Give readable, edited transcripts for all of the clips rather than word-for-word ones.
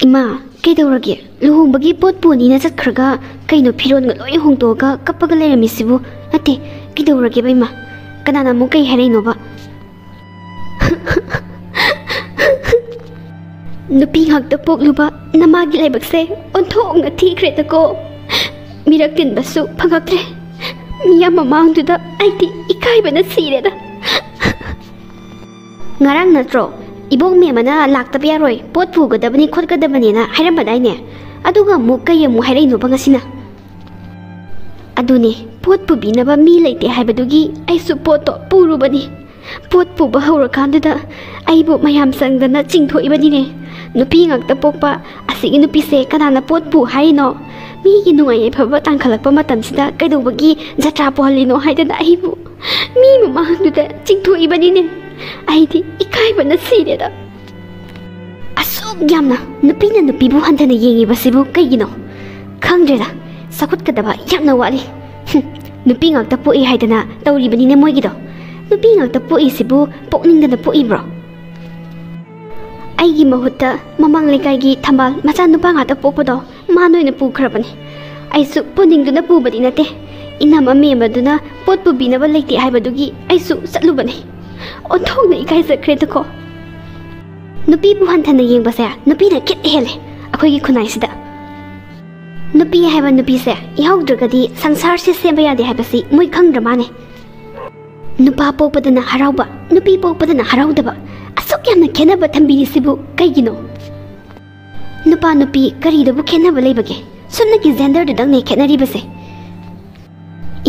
Ima, kaidaurage luhongbagi pot punina chatkhraga kaino phironga loi hongtoga kappaga leramisibu ate kaidaurage ba ima kanana mu kai haraino ba nupi ngakta pokluba namagi laibakse onthonga thikre tako mirak tin basu phangaktre miya mamangduda aiti ikaibana sireda ngarang natro ibong me mana lakta yaroi pot pugadabani khotgadabani na hairamadaine aduga mukkai mu hairaino bangasina aduni pot pubinaba mi leite haibadugi aisu pot to purubani pot puba haurakandada aibu mayam sangdana chingthoibani ne nupi ngakta pokpa asigi nupi se kanana pot pu haino mi gi nungai phaba tangkhalakpa matamsida kaidobagi jatra pohalino haidana aibu mi mamangduda chingthoibani ne aidi ikaibana sireda asuk yamna nupina nupibu hantana yengi basibu kaigino khangdreda sakhutkadaba yamna wali nupi ngakta poi haidana tawribani ne moigido nupi ngakta poi sibu pokningdana poibro aigi mahutta mamang lekai thambal macha nupa ngata pokpodo manoina pukhrabani aisu poningduna pubadi nate inama membaduna pot pubinaba leite haibadugi aisu satlubani onthongna ikai sakre tako nupi bu hanthana yengbase nupi na kit hele akhoigi khunai sida nupi haiba nupi se ihawdragadi sangsar se semba yade haibasi moi khangdramane nupa pokpadana harauba nupi pokpadana haraudaba asuk yamna khenaba thambiri sibu kaigino nupa nupi karidabu khenaba leibage sumnagi gender dudangne khenari base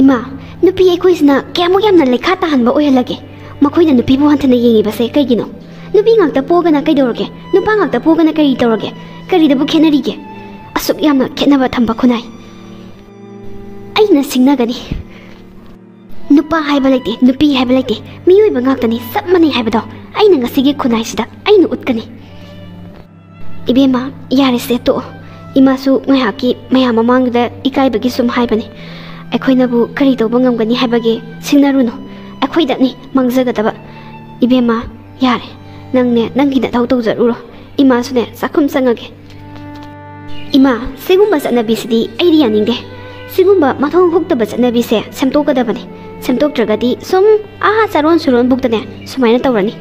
ima nupi ekoisna kyamu yamna lekha tahanba ohelage makoina nupi bu hantana yengi base kaigino nupi ngakta pogana kaidorage nupa ngakta pogana kari torage karidabu khenarige asuk yamna khenaba thamba khunai aina singnagani nupa haiba leite nupi haiba leite miyoi ba ngaktani sapmani haibado aina ngasigi khunai sida aina utkani ibema yare se to imasu ngahaki maya mamangda ikai bagi sum haibani akhoina bu kari toba ngamgani haibage singnaruno akhoidani mangzagadaba ibema yare nangne nangina thau tawjaruro ima sune sakhum sangage ima segumba chanabi sidi airi yaningde segumba mathong hoktaba chanabi se semtokadabani semtoktragadi sum charon suron bugdane sumaina tawrani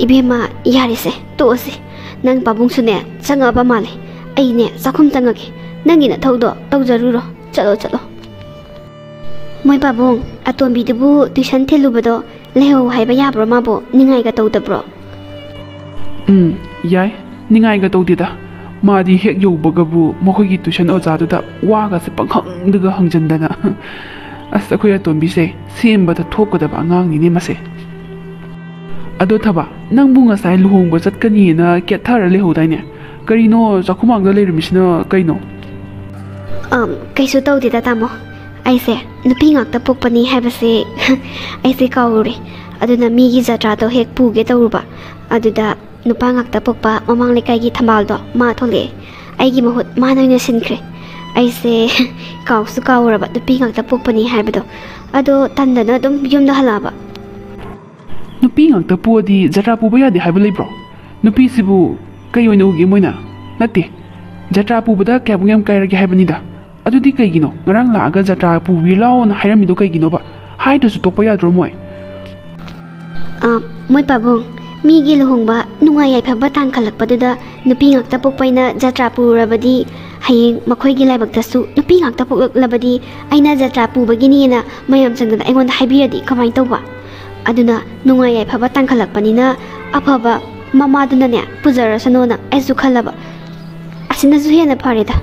ibema yare se tosi nang babung sune changaba male aine sakhum tangage nangina thaudo tawjaruro chalo chalo moi babung atombi debu tuition thelubado leho haiba yabro mabo ningai ga tawdabro yai ningai ga tawdida madi hek yobagabu mokhoi tuition ojaduda waga se panghangdaga hangjandana asa khoya atombi se sembada thokkodaba angang ni mase ado thaba nangbu ngasai luhongba chatkani na kethara lehodaine karino jakhumangda leirmisina kaino kaisu tawdida tamo aise nupi ngakta pokpani haibase aise kauri aduna migi jatra to hek puge tawruba aduda nupa ngakta pokpa mamang lekai gi thambaldo ma thole aigi mahut manoina sinkhre aise kausu kauraba nupi ngakta pokpani haibado ado tandana dum yumda halaba nupi ngakta puadi jatra puba yade haiba leibro nupi sibu kayoina ugi moina nate jatra pubada kyabungam kairage haibanida adudi kaigino ngarang laaga jatra puwi laon hairamido kaigino ba haidasu tokpa yadro moi moi pabung migi luhongba nungai yaifaba tangkhalakpaduda nupi ngakta pokpaina jatra purabadi hayeng makhoigi laibaktasu nupi ngakta poklabadi aina jatra pubagini na mayam changdana aingonda haibiradi kamai tawba aduna nungai yaifaba tangkhalakpanina afaba mamaduna ne pujarasano aisu khalaba asina zu hena phareda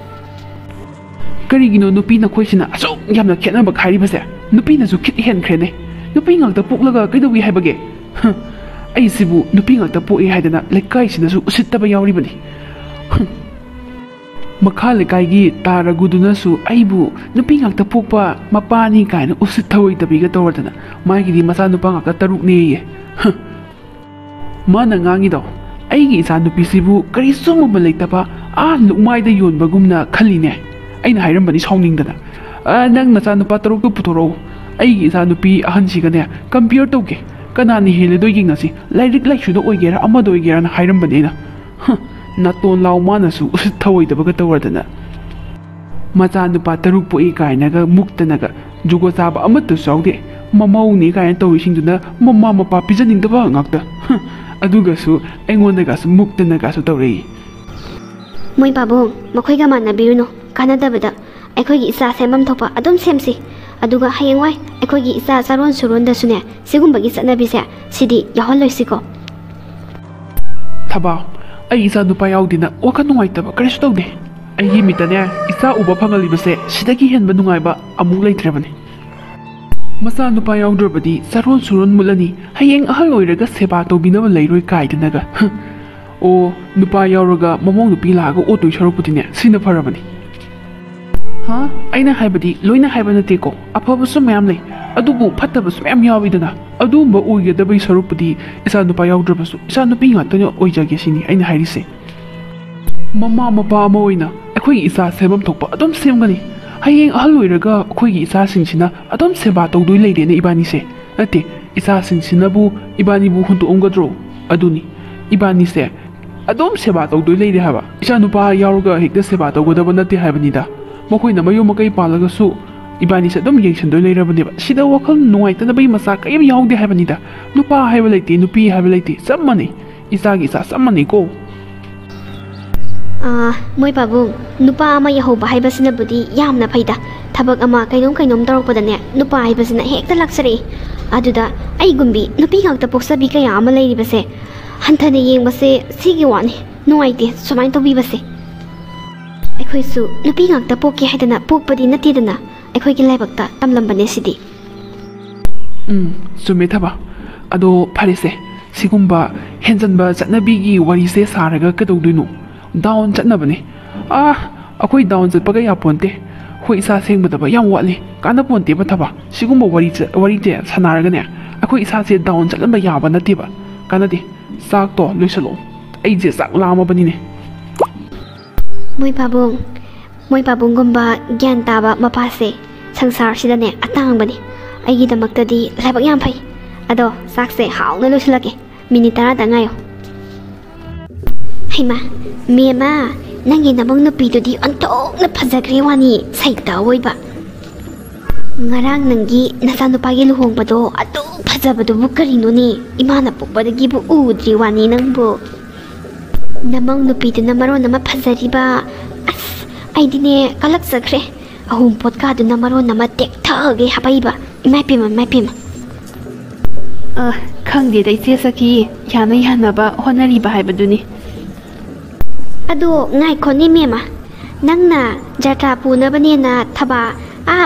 karigino nupi na khoisina asuk yamna khenaba khairibase nupi na su khit hen khrene nupi ngakta poklaga kaidowi haibage ai sibu nupi ngakta poi haidana lekai sina su usittaba yawribani makha lekai gi taraguduna su aibu nupi ngakta pokpa mapani kaina usittawai tabiga tawardana mai gi masa nupa ngakta taruk ne ye mana ngangi do ai gi isa nupi sibu kari summa leitaba lukmai da yonbagumna khaline aina hairambani sauningdana nang nacha nupa taruk puthoro aigi isa nupi ahansigane compare tawge kanani hele do yingasi lairik laishu do oigera ama do oigera na hairambani na naton law manasu thawaidabaga tawardana macha nupa taruk poi kainaga muktanaga jugo chaba amattu saude mamauni kaina tawisingduna mama mapa pijaningdaba ngakta adugasu aingonagasu muktanagasu tawrei moi babong makhoi ga manabiruno kanadabada ꯑꯩꯈꯣꯏꯒꯤ ꯏꯆꯥ ꯁꯦꯝꯐꯝ ꯊꯣꯛꯄ ꯑꯗꯨꯝ ꯁꯦꯝꯁꯤ ꯑꯗꯨꯒ ꯍꯌꯦꯡꯋꯥꯏ ꯑꯩꯈꯣꯏꯒꯤ ꯏꯆꯥ ꯆꯥꯔꯣꯟ ꯁꯨꯔꯣꯟꯗꯁꯨꯅꯦ ꯁꯤꯒꯨꯝꯕꯒꯤ ꯆꯠꯅꯕꯤꯁꯦ ꯁꯤꯗꯤ ꯌꯥꯎꯍꯜꯂꯣꯏꯁꯤꯀꯣ ꯊꯕꯥ ꯑꯩ ꯏꯆꯥ ꯅꯨꯄꯥ ꯌꯥꯎꯗꯦꯅ ꯋꯥꯈꯜ ꯅꯨꯡꯉꯥꯏꯇꯕ ꯀꯔꯤꯁꯨ ꯇꯧꯗꯦ ꯑꯩꯒꯤ ꯃꯤꯠꯇꯅꯦ ꯏꯆꯥ ꯎꯕ ꯐꯪꯍꯜꯂꯤꯕꯁꯦ ꯁꯤꯗꯒꯤ ꯍꯦꯟꯕ ꯅꯨꯡꯉꯥꯏꯕ ꯑꯃꯨꯛ ꯂꯩꯇ꯭ꯔꯕꯅꯤ ꯃꯆꯥ ꯅꯨꯄꯥ ꯌꯥꯎꯗ꯭ꯔꯕꯗꯤ ꯆꯥꯔꯣꯟ ꯁꯨꯔꯣꯟ ꯃꯨꯠꯂꯅꯤ ꯍꯌꯦꯡ ꯑꯍꯜ ꯑꯣꯏꯔꯒ ꯁꯦꯕꯥ ꯇꯧꯕꯤꯅꯕ ꯂꯩꯔꯣꯏ ꯀꯥꯏꯗꯅꯒ ꯑꯣ ꯅꯨꯄꯥ ꯌꯥꯎꯔꯒ ꯃꯃꯧ ꯅꯨꯄꯤ ꯂꯥꯛꯑꯒ ꯑꯣꯠꯇꯣꯏ ꯁꯔꯨꯛꯄꯨꯗꯤꯅꯦ ꯁꯤꯅ ꯐꯔꯕꯅꯤ ꯍꯥ ꯑꯩꯅ ꯍꯥꯏꯕꯗꯤ ꯂꯣꯏꯅ ꯍꯥꯏꯕ ꯅꯠꯇꯦꯀꯣ ꯑꯐꯕꯁꯨ ꯃꯌꯥꯝ ꯂꯩ ꯑꯗꯨꯕꯨ ꯐꯠꯇꯕꯁꯨ ꯃꯌꯥꯝ ꯌꯥꯎꯏꯗꯅ ꯑꯗꯨꯒꯨꯝꯕ ꯑꯣꯏꯒꯗꯕꯒꯤ ꯁꯔꯨꯛꯄꯨꯗꯤ ꯏꯆꯥ ꯅꯨꯄꯥ ꯌꯥꯎꯗ꯭ꯔꯕꯁꯨ ꯏꯆꯥ ꯅꯨꯄꯤ ꯉꯥꯛꯇꯅ ꯑꯣꯏꯖꯒꯦ ꯁꯤꯅꯤ ꯑꯩꯅ ꯍꯥꯏꯔꯤꯁꯦ ꯃꯃꯥ ꯃꯄꯥ ꯑꯃ ꯑꯣꯏꯅ ꯑꯩꯈꯣꯏꯒꯤ ꯏꯆꯥ ꯁꯦꯝꯐꯝ ꯊꯣꯛꯄ ꯑꯗꯨꯝ ꯁꯦꯝꯒꯅꯤ ꯍꯌꯦꯡ ꯑꯍꯜ ꯑꯣꯏꯔꯒ ꯑꯩꯈꯣꯏꯒꯤ ꯏꯆꯥꯁꯤꯡꯁꯤꯅ ꯑꯗꯨꯝ ꯁꯦꯕꯥ ꯇꯧꯗꯣꯏ ꯂꯩꯔꯦꯅꯦ ꯏꯕꯥꯅꯤꯁꯦ ꯅꯠꯇꯦ ꯏꯆꯥꯁꯤꯡꯁꯤꯅꯕꯨ ꯏꯕꯥꯅꯤꯕꯨ ꯍꯨꯟꯇꯣꯛꯑꯝꯒꯗ꯭ꯔꯣ ꯑꯗꯨꯅꯤ ꯏꯕꯥꯅꯤꯁꯦ ꯑꯗꯨꯝ ꯁꯦꯕꯥ ꯇꯧꯗꯣꯏ ꯂꯩꯔꯦ ꯍꯥꯏꯕ ꯏꯆꯥ ꯅꯨꯄꯥ ꯌꯥꯎꯔꯒ ꯍꯦꯛꯇ ꯁꯦꯕा ꯇꯧꯒꯗꯕ ꯅꯠꯇꯦ ꯍꯥꯏꯕꯅꯤꯗ ꯃꯈꯣꯏꯅ ꯃꯌꯨꯝ ꯃꯀꯩ ꯄꯥꯜꯂꯒꯁꯨ ꯏꯕꯥꯅꯤꯁꯦ ꯑꯗꯨꯝ ꯌꯦꯡꯁꯤꯟꯗꯣꯏ ꯂꯩꯔꯕꯅꯦꯕ ꯁꯤꯗ ꯋꯥꯈꯜ ꯅꯨꯡꯉꯥꯏꯇꯅꯕꯒꯤ ꯃꯆꯥ ꯀꯔꯤꯝ ꯌꯥꯎꯗꯦ ꯍꯥꯏꯕꯅꯤꯗ ꯅꯨꯄꯥ ꯍꯥꯏꯕ ꯂꯩꯇꯦ ꯅꯨꯄꯤ ꯍꯥꯏꯕ ꯂꯩꯇꯦ ꯆꯞ ꯃꯥꯟꯅꯩ ꯏꯆꯥꯒꯤ ꯏꯆꯥ ꯆꯞ ꯃꯥꯟꯅꯩꯀꯣ ꯃꯣꯏ ꯄꯥꯕꯨꯡ ꯅꯨꯄꯥ ꯑꯃ ꯌꯥꯍꯧꯕ ꯍꯥꯏꯕꯁꯤꯅꯕꯨꯗꯤ ꯌꯥꯝꯅ ꯐꯩꯗ ꯊꯕꯛ ꯑꯃ ꯀꯩꯅꯣꯝ ꯇꯧꯔꯛꯄꯗꯅꯦ ꯅꯨꯄꯥ ꯍꯥꯏꯕꯁꯤꯅ ꯍꯦꯛꯇ ꯂꯥꯛꯆꯔꯛꯏ ꯑꯗꯨꯗ ꯑꯩꯒꯨꯝꯕꯤ ꯅꯨꯄꯤ ꯉꯥꯛꯇ ꯄꯣꯛꯆꯕꯤ ꯀꯌꯥ ꯑꯃ ꯂꯩꯔꯤꯕꯁꯦ ꯍꯟꯊꯅ ꯌꯦꯡꯕꯁꯦ ꯁꯤꯒꯤ ꯋꯥꯅꯤ ꯅꯨꯡꯉꯥꯏꯇꯦ ꯁꯨꯃꯥꯏꯅ ꯇꯧꯕꯤꯕꯁꯦ ꯑꯩꯈꯣꯏꯁꯨ ꯅꯨꯄꯤ ꯉꯥꯛꯇ ꯄꯣꯛꯀꯦ ꯍꯥꯏꯗꯅ ꯄꯣꯛꯄꯗꯤ ꯅꯠꯇꯦꯗꯅ ꯑꯩꯈꯣꯏꯒꯤ ꯂꯥꯏꯕꯛꯇ ꯇꯝꯂꯝꯕꯅꯦ ꯁꯤꯗꯤ ꯆꯨꯝꯃꯦ ꯊꯕ ꯑꯗꯣ ꯐꯔꯦꯁꯦ ꯁꯤꯒꯨꯝꯕ ꯍꯦꯟꯖꯟꯕ ꯆꯠꯅꯕꯤꯒꯤ ꯋꯥꯔꯤꯁꯦ ꯁꯥꯔꯒ ꯀꯩꯗꯧꯗꯣꯏꯅꯣ ꯗꯥꯎꯟ ꯆꯠꯅꯕꯅꯦ ꯑꯩꯈꯣꯏ ꯗꯥꯎꯟ ꯆꯠꯄꯒ ꯌꯥꯄꯣꯟꯇꯦ ꯑꯩꯈꯣꯏ ꯏꯁꯥ ꯁꯦꯡꯕꯗꯕ ꯌꯥꯝ ꯋꯥꯠꯂꯤ ꯀꯥꯟꯅꯄꯣꯟꯇꯦꯕ ꯊꯕ ꯁꯤꯒꯨꯝꯕ ꯋꯥꯔꯤꯁꯦ ꯁꯥꯟꯅꯔꯒꯅꯦ ꯑꯩꯈꯣꯏ ꯏꯁꯥꯁꯦ ꯗꯥꯎꯟ ꯆꯠꯍꯟꯕ ꯌꯥꯕ ꯅꯠꯇꯦꯕ ꯀꯥꯟꯅꯗꯦ ꯆꯥꯛꯇꯣ ꯂꯣꯏꯁꯤꯜꯂꯛꯑꯣ ꯑꯩꯁꯦ ꯆꯥꯛ ꯂꯥꯝꯃꯕꯅꯤꯅꯦ ꯃꯣꯏ ꯄꯥꯕꯨꯡꯒꯨꯝꯕ ꯒ꯭ꯌꯥꯟ ꯇꯥꯕ ꯃꯄꯥꯁꯦ ꯁꯪꯁꯥꯔꯁꯤꯗꯅꯦ ꯑꯇꯥꯡꯕꯅꯤ ꯑꯩꯒꯤꯗꯃꯛꯇꯗꯤ ꯂꯥꯏꯕꯛ ꯌꯥꯝ ꯐꯩ ꯑꯗꯣ ꯆꯥꯛꯁꯦ ꯍꯥꯎꯅ ꯂꯣꯏꯁꯤꯜꯂꯛꯀꯦ ꯃꯤꯅꯤꯠ 10ꯗ ꯉꯥꯏꯌꯣ ꯍꯩꯃꯥ ꯃꯦꯃꯥ ꯅꯪꯒꯤ ꯅꯃꯧ ꯅꯨꯄꯤꯗꯨꯗꯤ ꯑꯣꯟꯊꯣꯛꯅ ꯐꯖꯈ꯭ꯔꯦ ꯋꯥꯅꯤ ꯁꯩꯇ ꯑꯣꯏꯕ ꯉꯔꯥꯡ ꯅꯪꯒꯤ ꯅꯆꯥꯅꯨꯄꯥꯒꯤ ꯂꯨꯍꯣꯡꯕꯗꯣ ꯑꯗꯨ ꯐꯖꯕꯗꯨꯕꯨ ꯀꯔꯤꯅꯣꯅꯦ ꯏꯃꯥꯅ ꯄꯣꯛꯄꯗꯒꯤꯕꯨ ꯎꯗ꯭ꯔꯤ ꯋꯥꯅꯤ ꯅꯪꯕꯨ ꯅꯃꯧ ꯅꯨꯄꯤꯗꯨꯅ ꯃꯔꯣꯟ ꯑꯃ ꯐꯖꯔꯤꯕ ꯑꯁ ꯑꯩꯗꯤꯅꯦ ꯀꯂꯛꯆꯈ꯭ꯔꯦ ꯑꯍꯨꯝ ꯄꯣꯠꯀꯥꯗꯨꯅ ꯃꯔꯣꯟ ꯑꯃ ꯇꯦꯛꯊꯒꯦ ꯍꯥꯞꯄꯩꯕ ꯏꯃꯥꯏꯄꯦꯝꯃ ꯈꯪꯗꯦꯗ ꯏꯆꯦ ꯁꯈꯤ ꯌꯥꯅꯕ ꯍꯣꯠꯅꯔꯤꯕ ꯍꯥꯏꯕꯗꯨꯅꯤ ꯑꯗꯣ ꯉꯥꯏꯈꯣꯅꯦ ꯃꯦꯃꯥ ꯅꯪꯅ ꯖꯇ꯭ꯔꯥ ꯄꯨꯅꯕꯅꯦꯅ ꯊꯕꯥ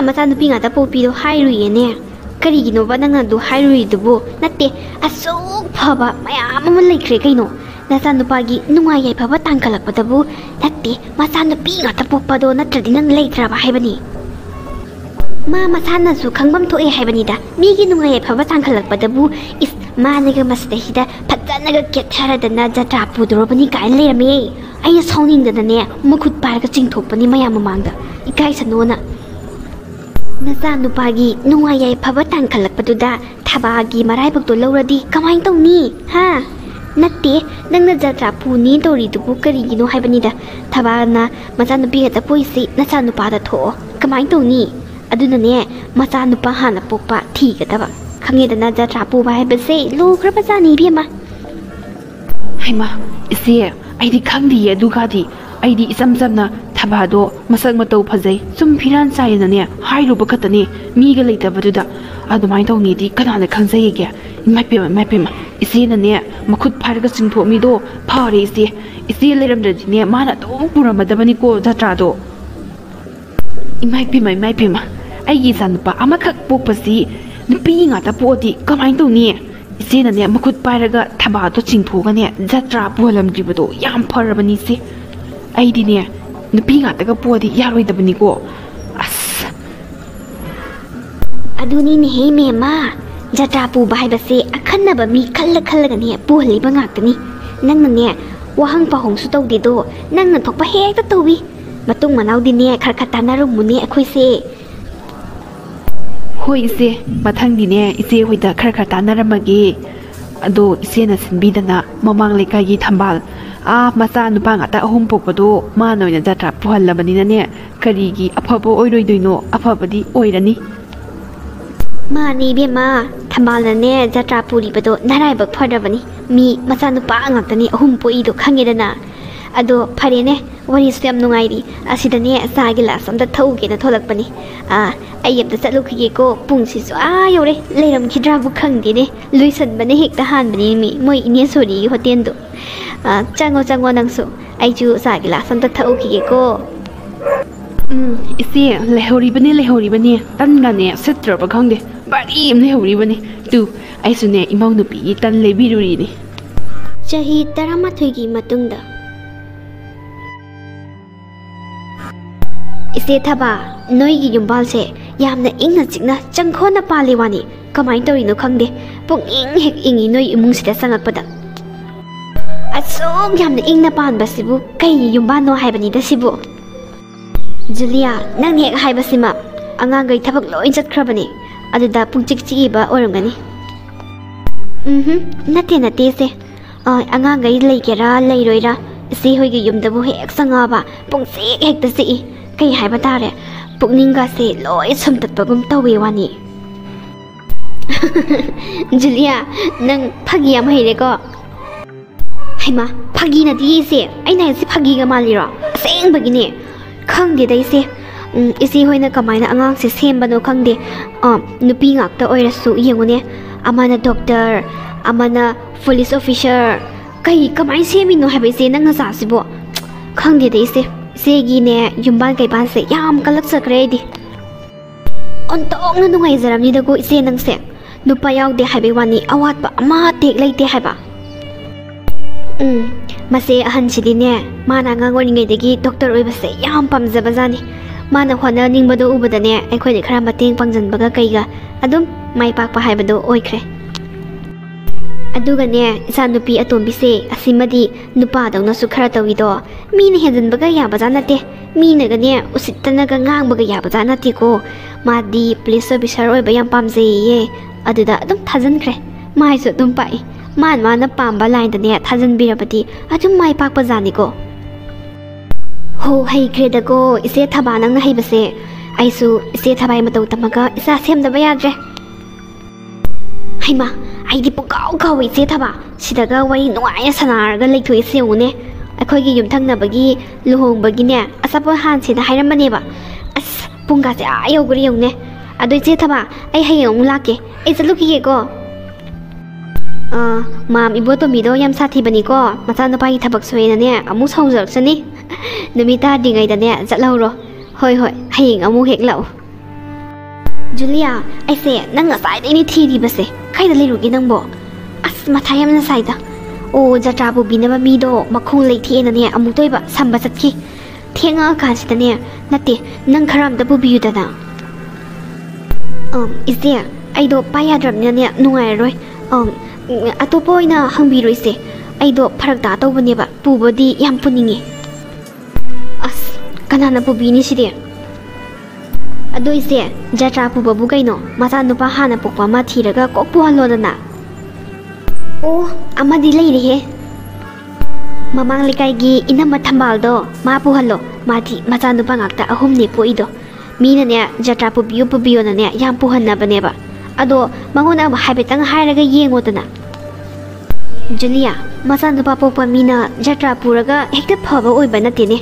ꯃꯆꯥꯅꯨꯄꯤ ꯉꯥꯛꯇ ꯄꯣꯛꯄꯤꯗꯣ ꯍꯥꯏꯔꯨꯏꯌꯦꯅꯦ ꯀꯔꯤꯒꯤꯅꯣꯕ ꯅꯪꯅ ꯑꯗꯨ ꯍꯥꯏꯔꯨꯏꯗꯨꯕꯨ ꯅꯠꯇꯦ ꯑꯁꯨꯛ ꯐꯕ ꯃꯌꯥꯝ ꯑꯃ ꯂꯩꯈ꯭ꯔꯦ ꯀꯩꯅꯣ ꯅꯆꯥꯅꯨꯄꯥꯒꯤ ꯅꯨꯡꯉꯥꯏ ꯌꯥꯏꯐꯕ ꯇꯥꯡꯈꯠꯂꯛꯄꯗꯕꯨ ꯅꯠꯇꯦ ꯃꯆꯥꯅꯨꯄꯤ ꯉꯥꯛꯇ ꯄꯣꯛꯄꯗꯣ ꯅꯠꯇ꯭ꯔꯗꯤ ꯅꯪ ꯂꯩꯇ꯭ꯔꯕ ꯍꯥꯏꯕꯅꯤ ꯃꯥ ꯃꯁꯥꯅꯁꯨ ꯈꯪꯐꯝ ꯊꯣꯛꯑꯦ ꯍꯥꯏꯕꯅꯤꯗ ꯃꯤꯒꯤ ꯅꯨꯡꯉꯥꯏ ꯌꯥꯏꯐꯕ ꯇꯥꯡꯈꯠꯂꯛꯄꯗꯕꯨ ꯏꯁ ꯃꯥꯅꯒ ꯃꯁꯤꯗꯩꯁꯤꯗ ꯐꯖꯅꯒ ꯀꯦꯊꯔꯗꯅ ꯖꯇ꯭ꯔꯥ ꯄꯨꯗꯣꯔꯕꯅꯤ ꯀꯥꯏꯅ ꯂꯩꯔꯝꯃꯦ ꯑꯩꯅ ꯁꯥꯎꯅꯤꯡꯗꯅꯅꯦ ꯃꯈꯨꯠ ꯄꯥꯏꯔꯒ ꯆꯤꯡꯊꯣꯛꯄꯅꯤ ꯃꯌꯥꯝ ꯃꯃꯥꯡꯗ ꯏꯀꯥꯏꯁꯅꯣꯅ ꯅꯆꯥꯅꯨꯄꯥꯒꯤ ꯅꯨꯡꯉꯥꯏ ꯌꯥꯏꯐꯕ ꯇꯥꯡꯈꯠꯂꯛꯄꯗꯨꯗ ꯊꯕꯥꯒꯤ ꯃꯔꯥꯏꯕꯛꯇꯣ ꯂꯧꯔꯗꯤ ꯀꯃꯥꯏꯅ ꯇꯧꯅꯤ ꯍꯥ ꯅꯠꯇꯦ ꯅꯪꯅ ꯖꯇ꯭ꯔꯥ ꯄꯨꯅꯤ ꯇꯧꯔꯤꯗꯨꯕꯨ ꯀꯔꯤꯒꯤꯅꯣ ꯍꯥꯏꯕꯅꯤꯗ ꯊꯕꯥꯅ ꯃꯆꯥꯅꯨꯄꯤ ꯈꯛꯇ ꯄꯣꯛꯏꯁꯤ ꯅꯆꯥꯅꯨꯄꯥꯗ ꯊꯣꯛꯑꯣ ꯀꯃꯥꯏꯅ ꯇꯧꯅꯤ ꯑꯗꯨꯅꯅꯦ ꯃꯆꯥꯅꯨꯄꯥ ꯍꯥꯟꯅ ꯄꯣꯛꯄ ꯊꯤꯒꯗꯕ ꯈꯪꯉꯦꯗꯅ ꯖꯇ꯭ꯔꯥ ꯄꯨꯕ ꯍꯥꯏꯕꯁꯦ ꯂꯨꯈ꯭ꯔꯕꯖꯥꯠꯅꯤ ꯏꯕꯦꯝꯃ ꯍꯩꯃꯥ ꯏꯆꯦ ꯑꯩꯗꯤ ꯈꯪꯗꯤꯌꯦ ꯑꯗꯨꯒꯗꯤ ꯑꯩꯗꯤ ꯏꯆꯝ ꯆꯝꯅ ꯊꯕꯥꯗꯣ ꯃꯁꯛ ꯃꯇꯧ ꯐꯖꯩ ꯁꯨꯝ ꯐꯤꯔꯥꯟ ꯆꯥꯏꯅꯅꯦ ꯍꯥꯏꯔꯨꯕ ꯈꯛꯇꯅꯦ ꯃꯤꯒ ꯂꯩꯇꯕꯗꯨꯗ ꯑꯗꯨꯃꯥꯏꯅ ꯇꯧꯅꯤꯗꯤ ꯀꯅꯥꯅ ꯈꯪꯖꯩꯒꯦ ꯏꯃꯥꯏꯄꯦꯝꯃ ꯏꯆꯦꯅꯅꯦ ꯃꯈꯨꯠ ꯐꯥꯏꯔꯒ ꯆꯤꯡꯊꯣꯛꯃꯤꯗꯣ ꯐꯔꯦ ꯏꯆꯦ ꯂꯩꯔꯝꯗ꯭ꯔꯗꯤꯅꯦ ꯃꯥꯅ ꯑꯗꯨꯝ ꯄꯨꯔꯝꯃꯗꯕꯅꯤꯀꯣ ꯖꯇ꯭ꯔꯥꯗꯣ ꯏꯃꯥꯏꯄꯦꯝꯃ ꯑꯩꯒꯤ ꯏꯆꯥꯅꯨꯄꯥ ꯑꯃꯈꯛ ꯄꯣꯛꯄꯁꯤ ꯅꯨꯄꯤ ꯉꯥꯛꯇ ꯄꯣꯛꯑꯗꯤ ꯀꯃꯥꯏꯅ ꯇꯧꯅꯤ ꯏꯆꯦꯅꯅꯦ ꯃꯈꯨꯠ ꯄꯥꯏꯔꯒ ꯊꯕꯥꯗꯣ ꯆꯤꯡꯊꯣꯛꯑꯒꯅꯦ ꯖꯇ꯭ꯔꯥ ꯄꯨꯍꯜꯂꯝꯗ꯭ꯔꯤꯕꯗꯣ ꯌꯥꯝ ꯐꯔꯕꯅꯤ ꯏꯆꯦ ꯑꯩꯗꯤꯅꯦ ꯅꯨꯄꯤ ꯉꯥꯛꯇꯒ ꯄꯣꯛꯑꯗꯤ ꯌꯥꯔꯣꯏꯗꯕꯅꯤꯀꯣ ꯑꯁ ꯑꯗꯨꯅꯤꯅꯦꯍꯦ ꯃꯦꯝꯃ ꯖꯇ꯭ꯔꯥ ꯄꯨꯕ ꯍꯥꯏꯕꯁꯦ ꯑꯈꯟꯅꯕ ꯃꯤ ꯈꯜꯂꯒꯅꯦ ꯄꯨꯍꯜꯂꯤꯕ ꯉꯥꯛꯇꯅꯤ ꯅꯪꯅꯅꯦ ꯋꯥꯍꯪ ꯄꯥꯎꯍꯪꯁꯨ ꯇꯧꯗꯦꯗꯣ ꯅꯪꯅ ꯊꯣꯛꯄ ꯍꯦꯛꯇ ꯇꯧꯋꯤ ꯃꯇꯨꯡ ꯃꯅꯥꯎꯗꯤꯅꯦ ꯈꯔ ꯇꯥꯟꯅꯔꯝꯃꯨꯅꯦ ꯑꯩꯈꯣꯏꯁꯦ ꯍꯣꯏ ꯏꯆꯦ ꯃꯊꯪꯗꯤꯅꯦ ꯏꯆꯦ ꯍꯣꯏꯗ ꯈꯔ ꯇꯥꯟꯅꯔꯝꯃꯒꯦ ꯑꯗꯣ ꯏꯆꯦꯅ ꯁꯤꯟꯕꯤꯗꯅ ꯃꯃꯥꯡ ꯂꯩꯀꯥꯏꯒꯤ ꯊꯝꯕꯥꯜ ꯃꯆꯥ ꯅꯨꯄꯥ ꯉꯥꯛꯇ ꯑꯍꯨꯝ ꯄꯣꯛꯄꯗꯣ ꯃꯥꯅ ꯑꯣꯏꯅ ꯖꯇ꯭ꯔꯥ ꯄꯨꯍꯜꯂꯕꯅꯤꯅꯅꯦ ꯀꯔꯤꯒꯤ ꯑꯐꯕ ꯑꯣꯏꯔꯣꯏꯗꯣꯏꯅꯣ ꯑꯐꯕꯗꯤ ꯑꯣꯏꯔꯅꯤ ꯃꯥꯅꯤ ꯏꯕꯦꯝꯃ ꯊꯝꯕꯥꯜꯅꯅꯦ ꯖꯇ꯭ꯔꯥ ꯄꯨꯔꯤꯕꯗꯣ ꯅꯔꯥꯏꯕꯛ ꯐꯔꯕꯅꯤ ꯃꯤ ꯃꯆꯥꯅꯨꯄꯥ ꯉꯥꯛꯇꯅꯤ ꯑꯍꯨꯝ ꯄꯣꯛꯏꯗꯣ ꯈꯪꯉꯦꯗꯅ ꯑꯗꯣ ꯐꯔꯦꯅꯦ ꯋꯥꯔꯤꯁꯨ ꯌꯥꯝ ꯅꯨꯡꯉꯥꯏꯔꯤ ꯑꯁꯤꯗꯅꯦ ꯆꯥ ꯒꯤꯂꯥꯁ ꯑꯝꯇ ꯊꯛꯎꯒꯦꯅ ꯊꯣꯛꯂꯛꯄꯅꯤ ꯑꯩ ꯑꯝꯇ ꯆꯠꯂꯨꯈꯤꯒꯦꯀꯣ ꯄꯨꯡꯁꯤꯁꯨ ꯌꯧꯔꯦ ꯂꯩꯔꯝꯈꯤꯗ꯭ꯔꯥꯕꯨ ꯈꯪꯗꯦꯅꯦ ꯂꯣꯏꯁꯟꯕꯅ ꯍꯦꯛꯇ ꯍꯥꯟꯕꯅꯤ ꯃꯤ ꯃꯣꯏ ꯏꯅꯦꯁꯣꯔꯤꯒꯤ ꯍꯣꯇꯦꯜꯗꯣ ꯆꯪꯉꯣ ꯅꯪꯁꯨ ꯑꯩꯁꯨ ꯆꯥ ꯒꯤꯂꯥꯁ ꯑꯝꯇ ꯊꯛꯎꯈꯤꯒꯦꯀꯣ ꯏꯆꯦ ꯂꯩꯍꯧꯔꯤꯕꯅꯤ ꯇꯟꯒꯅꯦ ꯁꯤꯠꯇ꯭ꯔꯕ ꯈꯪꯗꯦ ꯕꯥꯔꯤ ꯑꯃ ꯂꯩꯍꯧꯔꯤꯕꯅꯤ ꯇꯨ ꯑꯩꯁꯨꯅꯦ ꯏꯃꯧ ꯅꯨꯄꯤꯒꯤ ꯇꯟ ꯂꯩꯕꯤꯔꯨꯔꯤꯅꯤ ꯆꯍꯤ 11ꯒꯤ ꯃꯇꯨꯡꯗ इसे थबा नोई युम्बालसे यामना इंगना चिकना चंखोना पाले वानी कमाई तौरिनो खंगदे पुंग इंग हेक इंगी नोई इमुंगसिदा संगकपदा असोग यामना इंगना पानबसिबु कई युम्बानो हाइबनिदा सिबु जुलिया नंग हेक हाइबसिमा अंगांगै थबक लोइन चतख्रबनी अदुदा पुंचिक चिइबा ओरंगनी नते से अंगांगै लेगेरा लेरोइरा इसे होइगे युमदबु हेक संगाबा पुंसे हेक्ता सिइ कई हाइबा तारे पुकनिंगा से लोय सुमतत्पगुम तवे वानी जुलिया नंग फगी याम हैरेको हैमा फगी नदी से अइना से फगी गा मालिरो असेंग बगिने खंगदे दैसे इसे होइना कमाइना अंगांग से सेमबनो खंगदे नुपी ngakta oirasu yengune amana doctor amana police officer kai kamai semino haiba se nang na sibo खंगदे दैसे सेगीने युम्बान कैबान से याम कलक सक्रेदी ओंतोंगना नुंगाई जरमनिदगो इसे नंगसे नुपा यावदे हाइबे वानी अवातबा अमा टेक लैते हाइबा मसे अहनसिदिने माना ngangoringaidagi doctor oibase याम पमजबजानी माना होना निंगबदो उबदने अखोइने खरा मतेंग पंगजनबगा कैगा अदुम माइ पाकपा हाइबदो ओइख्रे अदुगने इसा नुपी अतोंबिसे असिमदी नुपादौनसु खरा तविदो मीने हेजनबगा याबजा नते मीनगने उसितनगा ngangbगा याबजा नतेको मादी पुलिस ऑफिसर ओइबा याम पामजेये अदुदा अदुम थाजनख्रे माइसु अदुम पाइ माना पाम्बा लाइनदने थाजनबिरबदी अदुम माइ पाकपा जानिको हो हैख्रेदको इसे थबा नंग हैबसे आइसु इसे थबाइ मतौ तमगा इसा सेमदबा याद्रे हैमा आइदी पुकाउ काउ इसे थबा सिदगा वरी नुआय सनारगा लेथोइ सेउने अखोइगी युमथंगनबगी लुहोंगबगिने असपो हानसिदा हाइरमबनेबा अस पुंगासे आयोगरि यौने अदो इसे थबा आई हयंग लाके ए चलुकिगेको माम इबोतो मिदो याम साथीबनिको मचा नपागी थबक सोयेनने अमु सौजरसनी नुमिता दिंगाइदने चलौरो होय हयेंग अमु हेक लाउ जुलिया ऐसे नंग साइदनी थीरिबसे खाइदा लेरुगे नंगबो अस मथाय यमना साइदा ओ जट्राबु बिनबा मीदो मखों लेथेनने अमुतोइबा संबा चतकी थेंगा कासिदने नते नंग खरामदा बुबियुदना इसे आइदो पायाद्रमने नुंगायरोय अतोपोइना हंबिरोइसे आइदो फरकता तौबनेबा पुबदी याम पुनिंगे अस कनाना पुबिनी सिदे अदो इसे जट्रा पुबबु कैनो मचा नुपा हाना पोकपा मा थीरगा कोक पुहलोदना ओ अमदी लेरिहे ममांग लेकाइगी इनम थंबालदो मा पुहलो माथी मचा नुपा ngakta ahumne poido मीनने जट्रा पुबियोनने याम पुहन्नबनेबा अदो मंगोना हाइबेतंग हाइरगा येंगोदना जुलिया मचा नुपा पोकपा मीना जट्रा पुरगा हेक्ता फबा ओइबा नतेने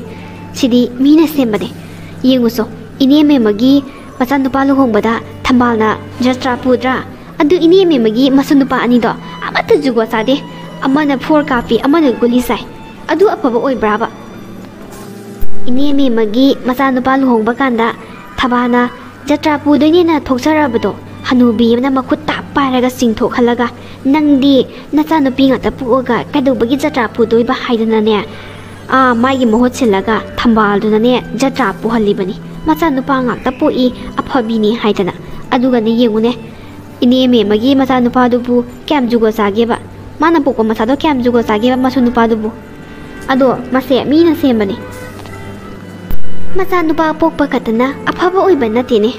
सिदी मीना सेमबने येंगुसो इने मेमगी मचा नुपा लुहोंगबदा थंबालना जट्रा पुद्रा अदु इने मेमगी मसु नुपा अनिदो अमत जुगो सादे अमना फोर काफी अमना गुली साइ अदु अफबा ओइब्राबा इने मेमगी मचा नुपा लुहोंगबा कांदा थबाना जट्रा पुदोइनेना थोक्सराबदो हनुबीना मखुत ताप पारगा सिंथोखलगा नंगदी नचा नुपी ngata पुगा कदुबगी जट्रा पुदोइबा हाइदनाने माइगी मोहत सिलगा थंबालदुनाने जट्रा पुहलिबनी मचा नुपा ngakta poi afabini haidana adugane yengune ine memagi macha nupa dubu kyam jugo sageba mana pokko macha do kyam jugo sageba masu nupa dubu ado mase mina sembani macha nupa pokpa katana afaba oiba natene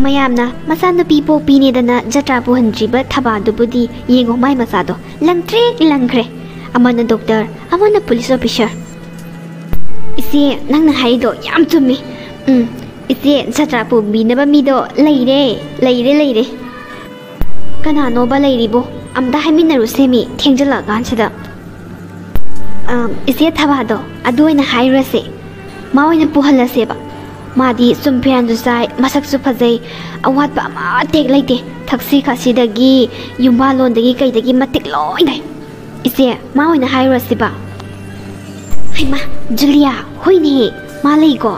mayamna macha nupi pokpine dana jatra puhanjiba thaba dubudi yengo mai macha do langtre langkre amana doctor amana police officer isi nangna haido yam chummi isi satra pubinaba mido leire kanano ba leiribo amda haminaru semi thengjala gansida isi thabado aduina hairase maoina puhalase ba madi sumpiran du sai masak su phajai awat ba ma tek leite thaksi khasidagi yumba londagi kaidagi matik loi nai isi maoina hairase ba haima Julia hoine ma leigo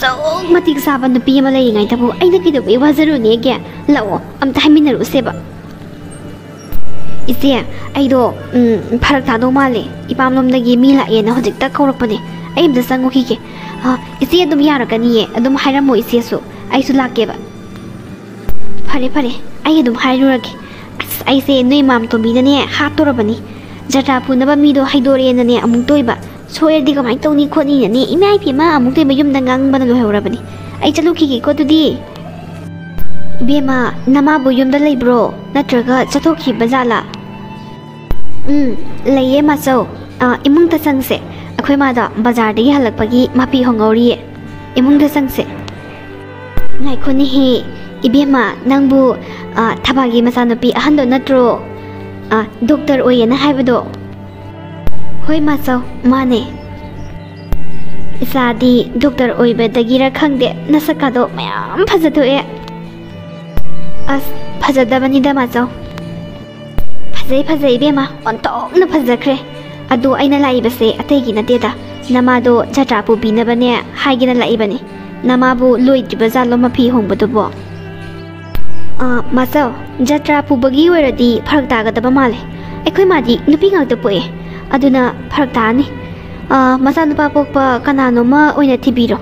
so matik saba nupi ama lai ngai tabu aina kido be wazaru ne ge lawo amta haminaru seba isi aido pharak ta do male ipam lom dagi mi la ena hojik ta khaurak pane ai amda sangu ki ke isi adum yarakani ye adum hairamo isi su ai su lakke ba phare ai adum hairurake ai se nei mam to mi ne ha torabani jata punaba mi do haidore na ne amung toiba soyadi kamai tawni khoni ne imai pima amuk te mayum dangang bana lo heurabani ai chalu ki ko tudi bema nama bu yum da leibro natraga chatokhi bazala leye ma so imung ta sangse akhoi ma da bazar dagi halakpagi mapi hongori imung da sangse ngai khoni he ibema nangbu thabagi masanopi ahando natro doctor oyena haibado hoi ma so mane isadi doctor oibe dagira khangde nasakado mayam phajado e as phajadabani da ma so phajai bema ontong na phajakre adu aina laibase ategi na teda namado jatra pu binabane haigina laibani namabu loidiba zalo mafi hongbodo bo ma so jatra pu bagi weradi pharak tagadaba male ekhoi madi nupi ngakta poe aduna pharak tani masa nupa pokpa kanano ma oina thibiro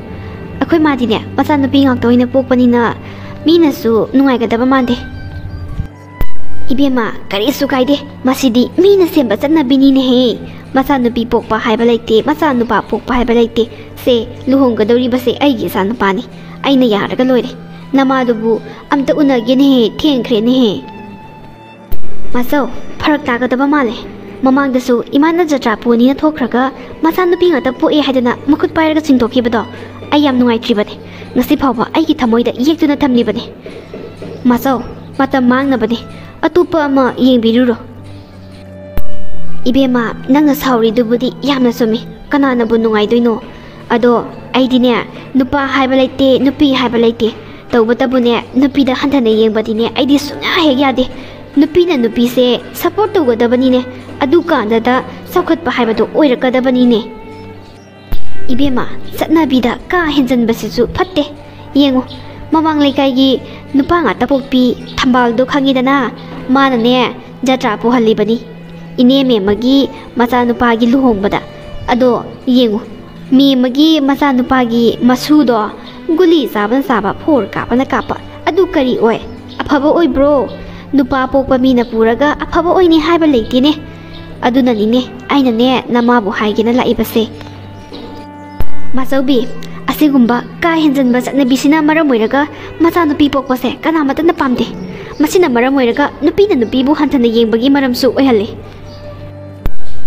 akhoi madi ne masa nupi ngakta oina pokpani na mina su nungai gadaba mande ibema kari su kaide masidi mina semba channa bini ne he masa nupi pokpa haiba laite masa nupa pokpa haiba laite se luhong gadori base aigi sa nupa ni aina yaraga loire namadubu amta unage ne he thengkhre ne he maso pharak tagadaba male mamangdasu imana jatra puni na thokraga masa nupi ngata poe haidana mukut pairaga chingtokibado ai yam nungai tribane ngasi phawba aigi thamoida yektuna thamlibane maso matam mangnabane atupa ama yengbiruro ibema nangna sauri dubudi yamna sumi kanana bu nungai doino ado aidine nupa haiba laite nupi haiba laite tawbatabune nupi da hanthana yengbadine aidi sunya he yade nupi na nupi se support togodabani ne adu kandada saukhatpa haibado oirakadabani ne ibema satnabida ka henjan basisu phatte yengo mamang lekai gi nupa nga tapokpi thambal do khangidana mana ne jatra pu halibani ine me magi macha nupa gi luhongbada ado yengo mi magi macha nupa gi masu do guli saban saba phor kapana kapa adu kari oi aphaba oi bro nupa pokpa mina puraga aphaba oini haiba leitine aduna nine aina ne namabu haigena laibase masaubi asigumba ka henjanba chatnabisina maram oiraga macha nupi pokpase kana matana pamde masina maram oiraga nupi na nupi bu hanthana yengbagi maramsu oihalle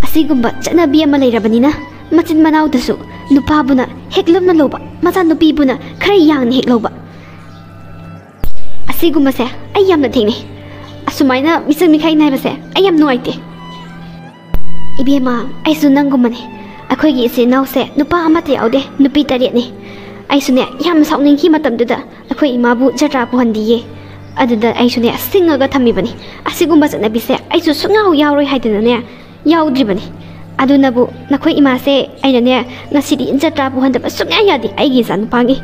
asigumba chatnabi ama leirabanina machin manau dasu nupa buna heklomna loba macha nupi buna khara yangna hekloba asigumba se ai yamna thengni asumai na misang mikhai nai base ai yam nuaite ibema ai su nangumane akhoi gi se nau se nupa amate aude nupi tare ne ai su ne yam saungning ki matam duda akhoi ima bu jatra pu handiye aduda ai su ne singaga thami bani asigumba chana bise ai su sungau yauroi haidena ne yaudri bani aduna bu nakhoi ima se ai ne ngasidi jatra pu handaba sungya yadi ai gi san pangi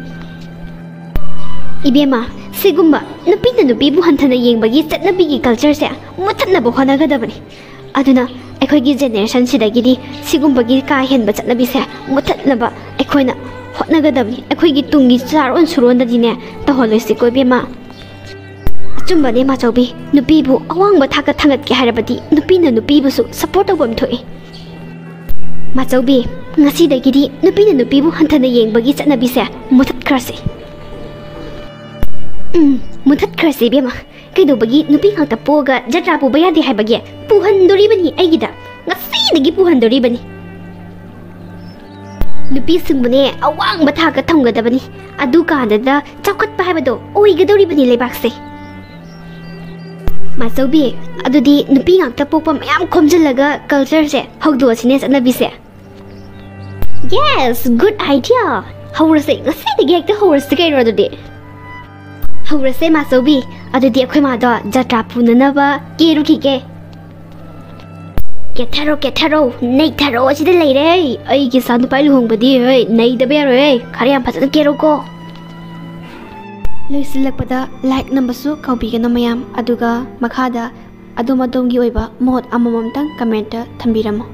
ibema sigumba nupi na nupi bu hanthana yengbagi chatnabigi culture se muthanna bu honagadabani aduna akhoi generation sidagidi sigumbagi ka henba chatnabi se muthatnaba akhoina hotnagadabni akhoi gi tungi charon suron dine taholoi se koi bema achumba ne ma chaubi nupi bu awangba thaka thangat ke harabadi nupi na nupi bu su support obam thoi ma chaubi ngasi dagidi nupi na nupi bu hanthana yengbagi chatnabi se muthat khrase mutat khrase bema kaido bagi nupi khangta poga jatra pu bayadi hai bagi puhan dori bani aigida ꯉꯁꯤꯗꯒꯤ ꯄꯨꯍꯟꯗꯣꯔꯤꯕꯅꯤ ꯅꯨꯄꯤꯁꯤꯡꯕꯨꯅꯦ ꯑꯋꯥꯡꯕ ꯊꯥꯛꯇ ꯊꯝꯒꯗꯕꯅꯤ ꯑꯗꯨꯀꯥꯟꯗꯗ ꯆꯥꯎꯈꯠꯄ ꯍꯥꯏꯕꯗꯣ ꯑꯣꯏꯒꯗꯧꯔꯤꯕꯅꯤ ꯂꯩꯕꯥꯛꯁꯦ ꯃꯥꯆꯧꯕꯤ ꯑꯗꯨꯗꯤ ꯅꯨꯄꯤ ꯉꯥꯛꯇ ꯄꯣꯛꯄ ꯃꯌꯥꯝ ꯈꯣꯝꯖꯤꯜꯂꯒ ꯀꯜꯆꯔꯁꯦ ꯍꯧꯗꯣꯛꯑꯁꯤꯅꯦ ꯆꯠꯅꯕꯤꯁꯦ ꯌꯦꯁ ꯒꯨꯗ ꯑꯥꯏꯗꯤꯌꯥ ꯍꯧꯔꯁꯦ ꯉꯁꯤꯗꯒꯤ ꯍꯦꯛꯇ ꯍꯧꯔꯁꯤ ꯀꯩꯅꯣ ꯑꯗꯨꯗꯤ ꯍꯧꯔꯁꯦ ꯃꯥꯆꯧꯕꯤ ꯑꯗꯨꯗꯤ ꯑꯩꯈꯣꯏ ꯃꯥꯗꯣ ꯖꯇ꯭ꯔꯥ ꯄꯨꯅꯅꯕ ꯀꯦꯔꯨꯈꯤꯒꯦ ꯀꯦꯊꯔꯣ ꯅꯩꯊꯔꯣ ꯑꯁꯤꯗ ꯂꯩꯔꯦ ꯑꯩꯒꯤ ꯏꯆꯥ ꯅꯨꯄꯥ ꯂꯨꯍꯣꯡꯕꯗꯤ ꯍꯣꯏ ꯅꯩꯗꯕ ꯌꯥꯔꯣꯏ ꯈꯔ ꯌꯥꯝ ꯐꯖꯅ ꯀꯦꯔꯣꯀꯣ ꯂꯣꯏꯁꯤꯜꯂꯛꯄꯗ ꯂꯥꯏꯛ ꯅꯝꯕꯁꯨ ꯀꯥꯎꯕꯤꯒꯅꯨ ꯃꯌꯥꯝ ꯑꯗꯨꯒ ꯃꯈꯥꯗ ꯑꯗꯣꯝꯒꯤ ꯑꯣꯏꯕ ꯃꯣꯠ ꯑꯃꯃꯝꯇꯪ ꯀꯃꯦꯟꯇ ꯊꯝꯕꯤꯔꯝꯃꯣ